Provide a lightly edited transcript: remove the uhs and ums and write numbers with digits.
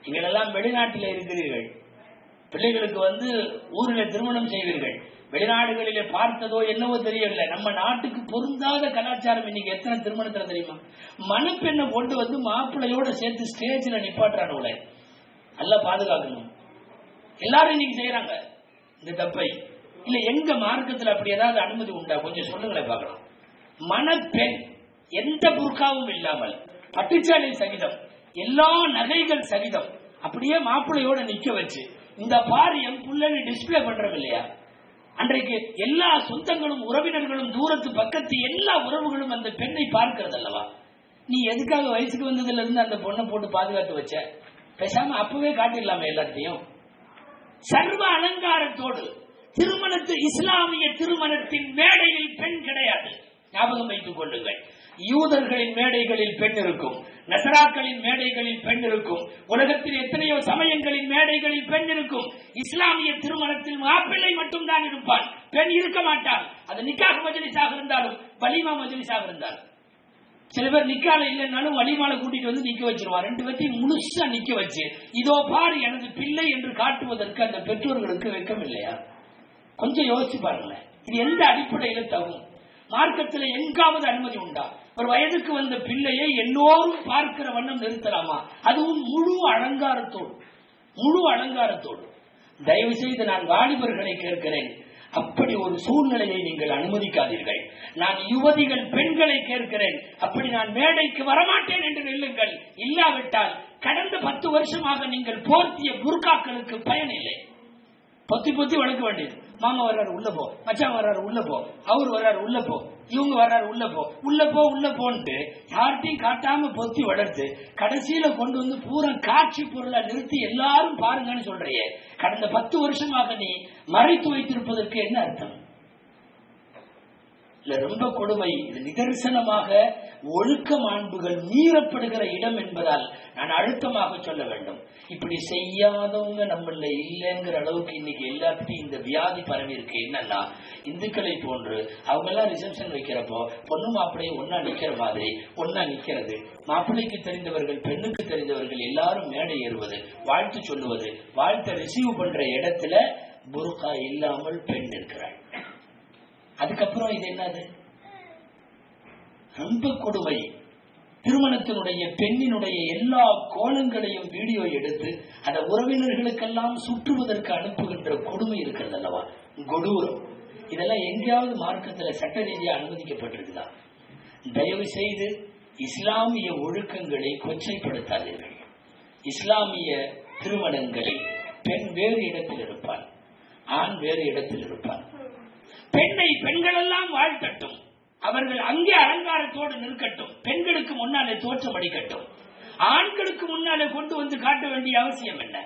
நீங்கள் எல்லாம் வெளிநாட்டில் இருக்கிறீர்கள், பிள்ளைகளுக்கு ஊரில் திருமணம் செய்வீர்கள். வெளிநாடுகளிலே பார்த்ததோ என்னவோ தெரியவில்லை, நம்ம நாட்டுக்கு பொருந்தாத கலாச்சாரம் இன்னைக்கு எத்தனை திருமணத்துல தெரியுமா? மணப்பெண்ணை கொண்டு மாப்பிள்ளையோட சேர்த்து ஸ்டேஜ்ல நிப்பாட்டுறானுல. நல்லா பாதுகாக்கணும். எல்லாரும் இன்னைக்கு செய்யறாங்க இந்த தப்பை. இல்ல எங்க மார்க்கத்தில் அப்படி ஏதாவது அனுமதி உண்டா? கொஞ்சம் சொல்லுங்களேன் பார்க்கலாம். மணப்பெண் எந்த புர்காவும் இல்லாமல், பட்டுச்சாலை சகிதம், எல்லா நகைகள் சகிதம் அப்படியே மாப்பிள்ளையோட நிக்க வச்சு இந்த பாரியம் புள்ளனு டிஸ்பிளே பண்றோம் இல்லையா? அன்றைக்கு எல்லா சொந்தங்களும் உறவினர்களும் தூரத்து பக்கத்து எல்லா உறவுகளும் அந்த பெண்ணை பார்க்கிறது அல்லவா? நீ எதுக்காக வயசுக்கு வந்ததுல இருந்து அந்த பொண்ணை போட்டு பாதுகாத்து வச்ச? பேசாம அப்பவே காட்டிடலாமே எல்லாத்தையும். சர்வ அலங்காரத்தோடு திருமணத்து இஸ்லாமிய திருமணத்தின் மேடையில் பெண் கிடையாது. ஞாபகம் வைத்துக் கொள்ளுங்கள். யூதர்களின் மேடைகளில் பெண் இருக்கும், நசராக்களின் மேடைகளில் பெண் இருக்கும், உலகத்தில் எத்தனையோ சமயங்களின் மேடைகளில் பெண் இருக்கும். இஸ்லாமிய திருமணத்தில் மாப்பிள்ளை மட்டும் தான் இருப்பான், பெண் இருக்க மாட்டாள். அது நிக்காஹ் மஜ்லிஸாக இருந்தாலும் வலிமா மஜ்லிஸாக இருந்தாலும். சில பேர் நிக்கால இல்லைன்னாலும் வலிமால கூட்டிட்டு நிக்க வச்சிருவான். ரெண்டு பேர்த்தையும் முழுசா நிக்க வச்சு இதோ பாரு எனது பிள்ளை என்று காட்டுவதற்கு அந்த பெற்றோர்களுக்கு வெட்கம் இல்லையா? கொஞ்சம் யோசிச்சு பாருங்களேன். இது எந்த அடிப்படையில் தகும்? மார்க்கத்தில் எங்காவது அனுமதி உண்டா? ஒரு வயதுக்கு வந்த பிள்ளையை எல்லோரும் பார்க்கிற வண்ணம் நிறுத்தலாமா? அதுவும் முழு அலங்காரத்தோடு. முழு அலங்காரத்தோடு. தயவு செய்து நான் வாலிபர்களை கேட்கிறேன், அப்படி ஒரு சூழ்நிலையை நீங்கள் அனுமதிக்காதீர்கள். நான் யுவதிகள் பெண்களை கேட்கிறேன், அப்படி நான் மேடைக்கு வரமாட்டேன் என்று நில்லுங்கள். இல்லாவிட்டால் கடந்த 10 வருஷமாக நீங்கள் போர்த்திய புர்காக்களுக்கு பயனில்லை. பொத்தி பொத்தி வளர்க்க வேண்டியது. மாமா வர்றாரு உள்ள போ, மச்சான் வர்றாரு உள்ள போ, அவர் வர்றாரு உள்ள போ, இவங்க வர்றாரு உள்ள போ, உள்ள போ உள்ள போன்ட்டு யார்ட்டையும் காட்டாம பொத்தி வளர்த்து கடைசியில கொண்டு பூரா காட்சி பொருளை நிறுத்தி எல்லாரும் பாருங்கன்னு சொல்றியே. கடந்த 10 வருஷமாக நீ மறைத்து வைத்திருப்பதற்கு என்ன அர்த்தம்? இல்ல ரொம்ப கொடுமை. இது நிதர்சனமாக ஒழுக்க மாண்புகள் மீறப்படுகிற இடம் என்பதால் நான் அழுத்தமாக சொல்ல வேண்டும். இப்படி செய்யாதவங்க நம்மள இல்லைங்கிற அளவுக்கு இன்னைக்கு எல்லாத்தையும் இந்த வியாதி பரவி இருக்கு. என்னன்னா, இந்துக்களை போன்று அவங்க எல்லாம் ரிசப்ஷன் வைக்கிறப்போ பொண்ணு மாப்பிள்ளையை ஒன்னா நிக்கிற மாதிரி ஒன்னா நிக்கிறது. மாப்பிள்ளைக்கு தெரிந்தவர்கள் பெண்ணுக்கு தெரிந்தவர்கள் எல்லாரும் மேடை ஏறுவது, வாழ்த்து சொல்லுவது, வாழ்த்தை ரிசீவ் பண்ற இடத்துல புர்கா இல்லாமல் பெண் இருக்கிறாள். அதுக்கப்புறம் இது என்னது? ரொம்ப கொடுமை. திருமணத்தினுடைய பெண்ணினுடைய எல்லா கோணங்களையும் வீடியோ எடுத்து அதை உறவினர்களுக்கெல்லாம் சுற்றுவதற்கு அனுப்புகின்ற கொடுமை இருக்கிறது அல்லவா? கொடூரம். இதெல்லாம் எங்கேயாவது மார்க்கத்தில் சட்ட ரீதியாக அனுமதிக்கப்பட்டிருக்குதா? தயவு செய்து இஸ்லாமிய ஒழுக்கங்களை கொச்சைப்படுத்தாதீர்கள். இஸ்லாமிய திருமணங்களை பெண் வேறு இடத்தில் இருப்பான், ஆண் வேறு இடத்தில் இருப்பான். பெண்ணை பெண்கள் எல்லாம் வாழ்த்தட்டும், அவர்கள் அங்கே அலங்காரத்தோடு நிற்கட்டும், பெண்களுக்கு முன்னாலே தோற்றம் அடிக்கட்டும். ஆண்களுக்கு முன்னாலே கொண்டு காட்ட வேண்டிய அவசியம் என்ன?